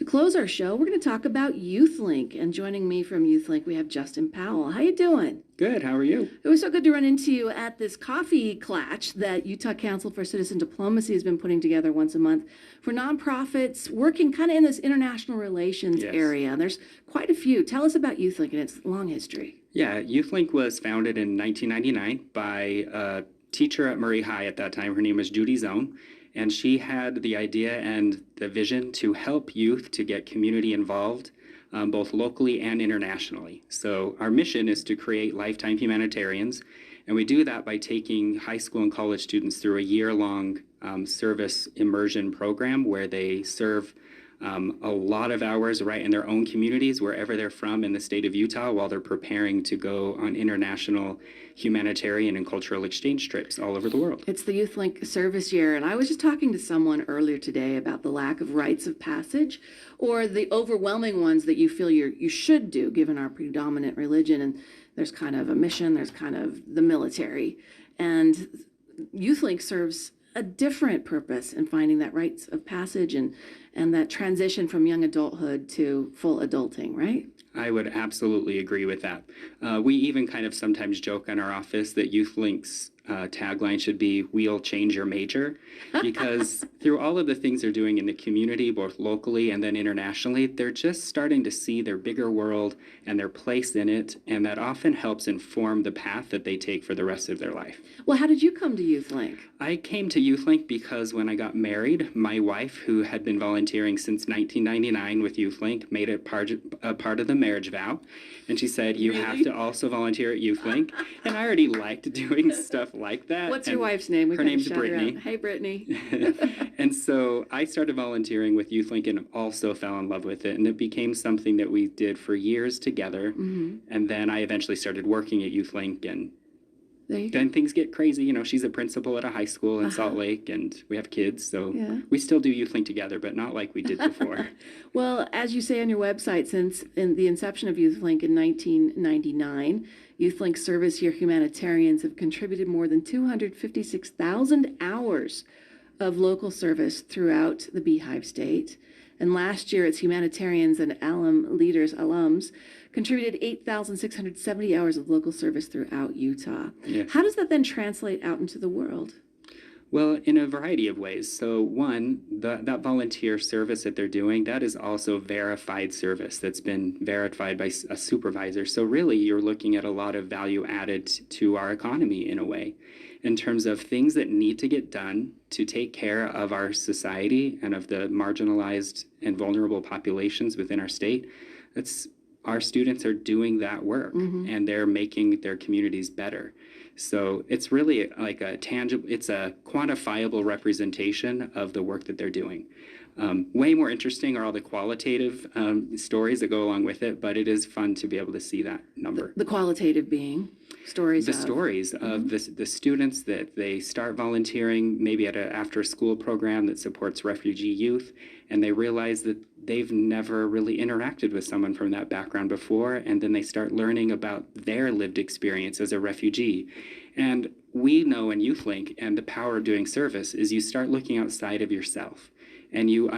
To close our show, we're going to talk about YouthLink. And joining me from YouthLink, we have Justin Powell. How you doing? Good. How are you? It was so good to run into you at this coffee clatch that Utah Council for Citizen Diplomacy has been putting together once a month for nonprofits working kind of in this international relations area. And there's quite a few. Tell us about YouthLink and its long history. Yeah, YouthLink was founded in 1999 by a teacher at Murray High at that time. Her name was Judy Zone. And she had the idea and the vision to help youth to get community involved, both locally and internationally. So our mission is to create lifetime humanitarians. And we do that by taking high school and college students through a year-long service immersion program where they serve a lot of hours right in their own communities, wherever they're from in the state of Utah, while they're preparing to go on international humanitarian and cultural exchange trips all over the world. It's the YouthLink service year, and I was just talking to someone earlier today about the lack of rites of passage or the overwhelming ones that you feel you should do given our predominant religion. And there's kind of a mission, there's kind of the military. And YouthLink serves a different purpose in finding that rites of passage and that transition from young adulthood to full adulting, right? I would absolutely agree with that. We even kind of sometimes joke in our office that YouthLink's tagline should be, "We'll change your major," because through all of the things they're doing in the community, both locally and then internationally, they're just starting to see their bigger world and their place in it, and that often helps inform the path that they take for the rest of their life. Well, how did you come to YouthLink? I came to YouthLink because when I got married, my wife, who had been volunteering since 1999 with YouthLink, made it a part of the marriage vow. And she said, "You have to also volunteer at YouthLink." And I already liked doing stuff like that. What's your wife's name? Her name's Brittany. Hey, Brittany. And so I started volunteering with YouthLink and also fell in love with it. And it became something that we did for years together. Mm-hmm. And then I eventually started working at YouthLink, and then things get crazy. You know, she's a principal at a high school in Salt Lake, and we have kids. So we still do YouthLink together, but not like we did before. Well, as you say on your website, since in the inception of YouthLink in 1999, YouthLink service year humanitarians have contributed more than 256,000 hours of local service throughout the Beehive State. And last year, its humanitarians and alums contributed 8,670 hours of local service throughout Utah. Yeah. How does that then translate out into the world? Well, in a variety of ways. So one, that volunteer service that they're doing, that is also verified service that's been verified by a supervisor. So really, you're looking at a lot of value added to our economy in a way, in terms of things that need to get done to take care of our society and of the marginalized and vulnerable populations within our state. Our students are doing that work, and they're making their communities better. So it's really like it's a quantifiable representation of the work that they're doing. Way more interesting are all the qualitative stories that go along with it, but it is fun to be able to see that number. The qualitative being stories of the students that they start volunteering maybe at an after-school program that supports refugee youth, and they realize that they've never really interacted with someone from that background before, and then they start learning about their lived experience as a refugee. And we know in YouthLink, and the power of doing service is you start looking outside of yourself, and you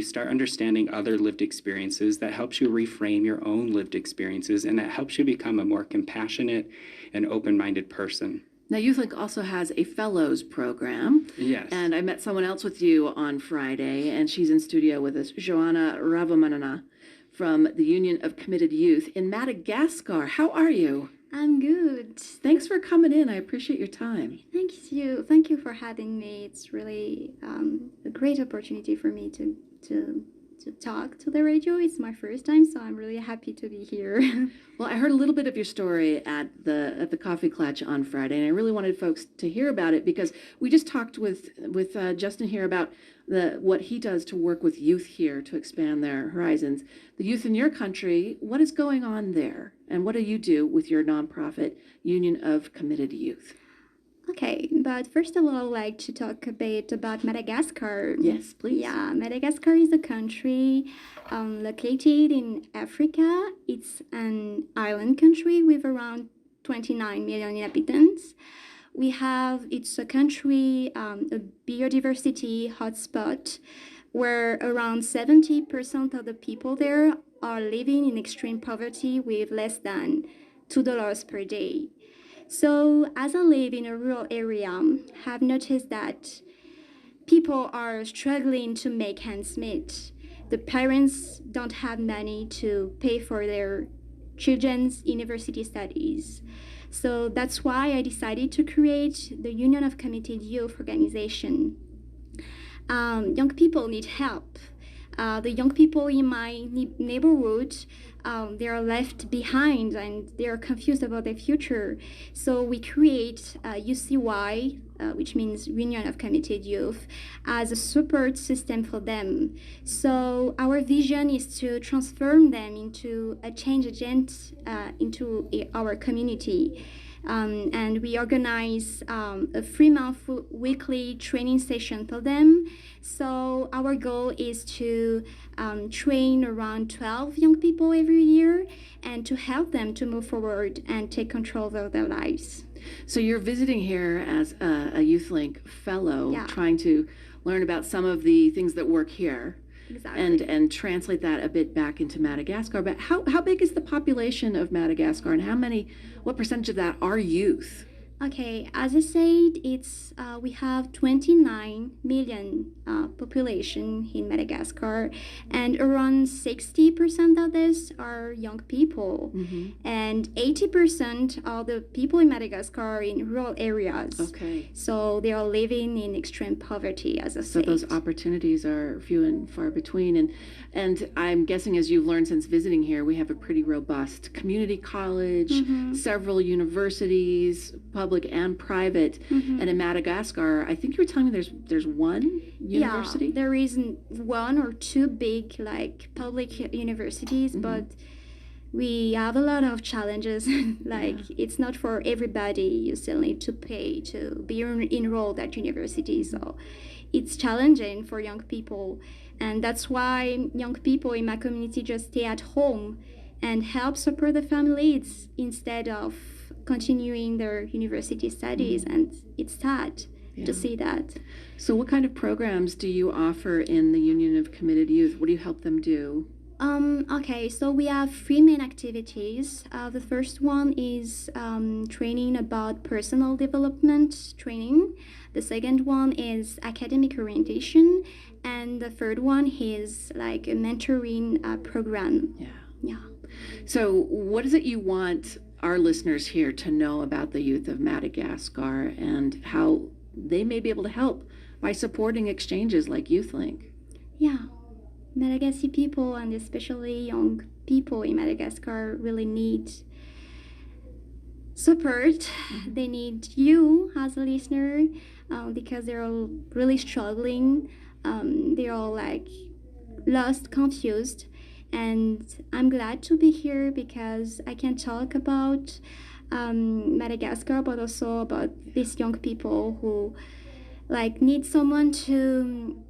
start understanding other lived experiences. That helps you reframe your own lived experiences, and that helps you become a more compassionate and open-minded person. Now, YouthLink also has a fellows program. Yes. And I met someone else with you on Friday, and she's in studio with us, Johanna Ravomanana from the Union of Committed Youth in Madagascar. How are you? I'm good. Thanks for coming in. I appreciate your time. Thank you. Thank you for having me. It's really a great opportunity for me to talk to the radio. It's my first time, so I'm really happy to be here. Well, I heard a little bit of your story at the coffee clatch on Friday, and I really wanted folks to hear about it because we just talked with Justin here about what he does to work with youth here to expand their horizons. The youth in your country, what is going on there, and what do you do with your nonprofit Union of Committed Youth? Okay, but first of all, I'd like to talk a bit about Madagascar. Yes, please. Yeah, Madagascar is a country located in Africa. It's an island country with around 29 million inhabitants. It's a country, a biodiversity hotspot where around 70% of the people there are living in extreme poverty with less than $2 per day. So as I live in a rural area, I've noticed that people are struggling to make ends meet. The parents don't have money to pay for their children's university studies. So that's why I decided to create the Union of Committed Youth organization. Young people need help. The young people in my neighborhood, they are left behind and they are confused about their future. So we create UCY, which means Union of Committed Youth, as a support system for them. So our vision is to transform them into a change agent into our community. And we organize a 3-month weekly training session for them. So our goal is to train around 12 young people every year and to help them to move forward and take control of their lives. So you're visiting here as a YouthLink fellow, Yeah. trying to learn about some of the things that work here. Exactly. And translate that a bit back into Madagascar. But how big is the population of Madagascar, and what percentage of that are youth? Okay, as I said, it's we have 29 million population in Madagascar, and around 60% of this are young people, and 80% of the people in Madagascar are in rural areas. Okay. So they are living in extreme poverty, as I So said. those opportunities are few and far between. And I'm guessing, as you've learned since visiting here, we have a pretty robust community college, several universities, public and private. And in Madagascar, I think you were telling me there's one university? Yeah, there isn't one or two big like public universities, but we have a lot of challenges. Like it's not for everybody. You still need to pay to be enrolled at university. So it's challenging for young people. And that's why young people in my community just stay at home and help support the families instead of continuing their university studies. And it's sad to see that. So what kind of programs do you offer in the Union of Committed Youth? What do you help them do? Okay, so we have 3 main activities. The first one is training about personal development training. The second one is academic orientation. And the third one is like a mentoring program. Yeah. So what is it you want our listeners here to know about the youth of Madagascar and how they may be able to help by supporting exchanges like YouthLink? Yeah. Malagasy people, and especially young people in Madagascar, really need support. They need you as a listener because they're all really struggling. They're all like lost, confused. And I'm glad to be here because I can talk about Madagascar, but also about these young people who like need someone to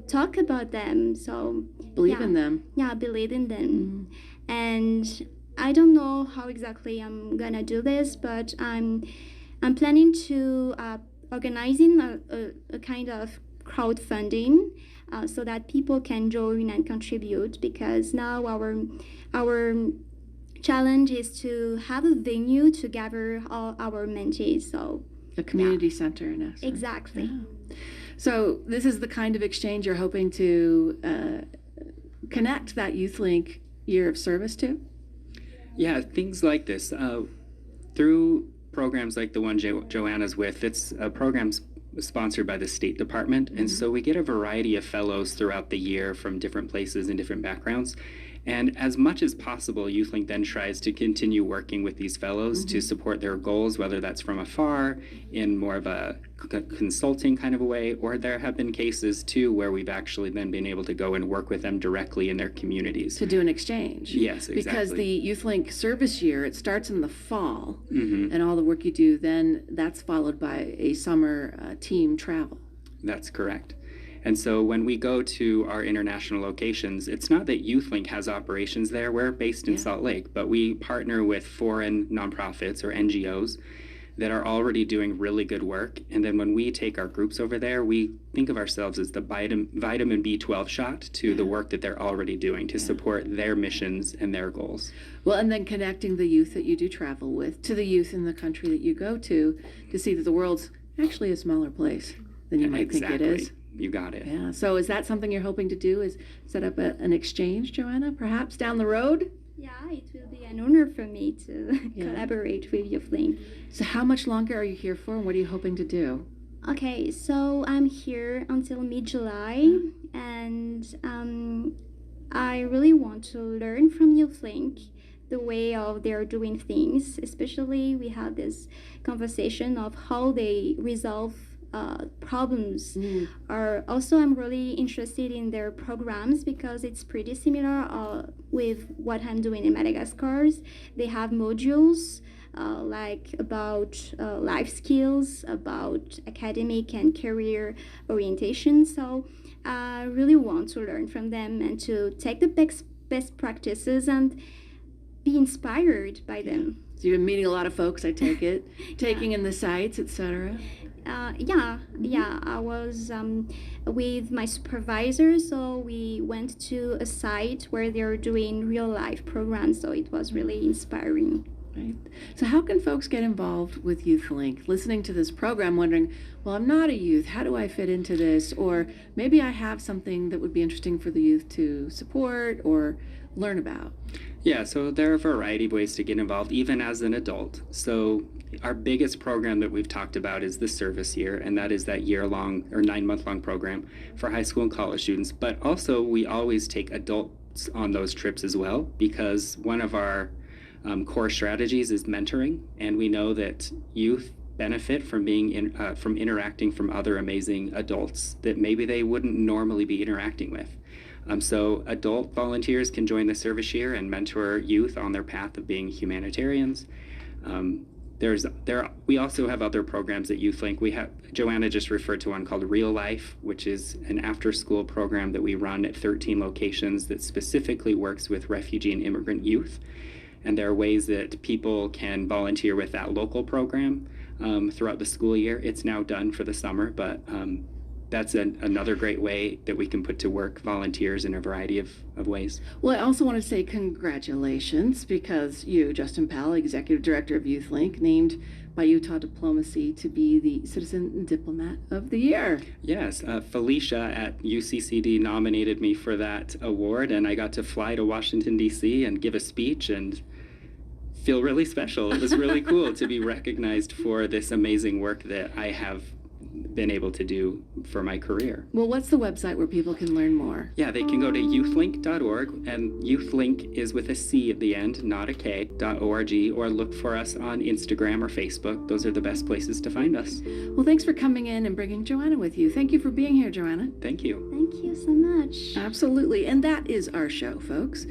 talk about them. So Believe in them. Yeah, believe in them. And I don't know how exactly I'm gonna do this, but I'm planning to organizing a kind of crowdfunding so that people can join and contribute, because now our challenge is to have a venue to gather all our mentees. So A community center in essence. exactly. Yeah. So this is the kind of exchange you're hoping to connect that YouthLink year of service to? Yeah, things like this. Through programs like the one Joanna's with, it's a program sponsored by the State Department. And so we get a variety of fellows throughout the year from different places and different backgrounds. And as much as possible, YouthLink then tries to continue working with these fellows to support their goals, whether that's from afar, in more of a consulting kind of a way, or there have been cases too where we've actually then been able to go and work with them directly in their communities. To do an exchange. Yes, exactly. Because the YouthLink service year, it starts in the fall, and all the work you do, then that's followed by a summer team travel. That's correct. And so when we go to our international locations, it's not that YouthLink has operations there. We're based in Salt Lake, but we partner with foreign nonprofits or NGOs that are already doing really good work. And then when we take our groups over there, we think of ourselves as the vitamin B12 shot to the work that they're already doing to support their missions and their goals. Well, and then connecting the youth that you do travel with to the youth in the country that you go to see that the world's actually a smaller place than you might think it is. You got it. Yeah. So is that something you're hoping to do, is set up an exchange, Johanna, perhaps down the road? Yeah, it will be an honor for me to collaborate with Youthlinc. So how much longer are you here for, and what are you hoping to do? Okay, so I'm here until mid-July, and I really want to learn from Youthlinc the way of they're doing things. Especially, we had this conversation of how they resolve problems. Also, I'm really interested in their programs because it's pretty similar with what I'm doing in Madagascar. They have modules like about life skills, about academic and career orientation. So I really want to learn from them and to take the best practices and be inspired by them. So you've been meeting a lot of folks, I take it, taking in the sights, etc. I was with my supervisor, so we went to a site where they're doing real life programs, so it was really inspiring. Right. So how can folks get involved with Youthlinc? Listening to this program, wondering, well, I'm not a youth, how do I fit into this? Or maybe I have something that would be interesting for the youth to support or learn about. Yeah, so there are a variety of ways to get involved, even as an adult. So our biggest program that we've talked about is the service year, and that is that year-long or 9-month-long program for high school and college students. But also, we always take adults on those trips as well, because one of our core strategies is mentoring, and we know that youth benefit from being from interacting from other amazing adults that maybe they wouldn't normally be interacting with. So adult volunteers can join the service year and mentor youth on their path of being humanitarians. We also have other programs at Youthlinc. Johanna just referred to one called Real Life, which is an after-school program that we run at 13 locations that specifically works with refugee and immigrant youth. And there are ways that people can volunteer with that local program throughout the school year. It's now done for the summer, but that's another great way that we can put to work volunteers in a variety of ways. Well, I also want to say congratulations, because you, Justin Powell, Executive Director of Youthlinc, named by Utah Diplomacy to be the Citizen Diplomat of the Year. Yes, Felicia at UCCD nominated me for that award, and I got to fly to Washington, D.C. and give a speech and feel really special. It was really cool to be recognized for this amazing work that I have been able to do for my career. Well, what's the website where people can learn more? Yeah, they can go to youthlinc.org, and Youthlinc is with a C at the end, not a K, .org, or look for us on Instagram or Facebook. Those are the best places to find us. Well, thanks for coming in and bringing Johanna with you. Thank you for being here, Johanna. Thank you. Thank you so much. Absolutely. And that is our show, folks.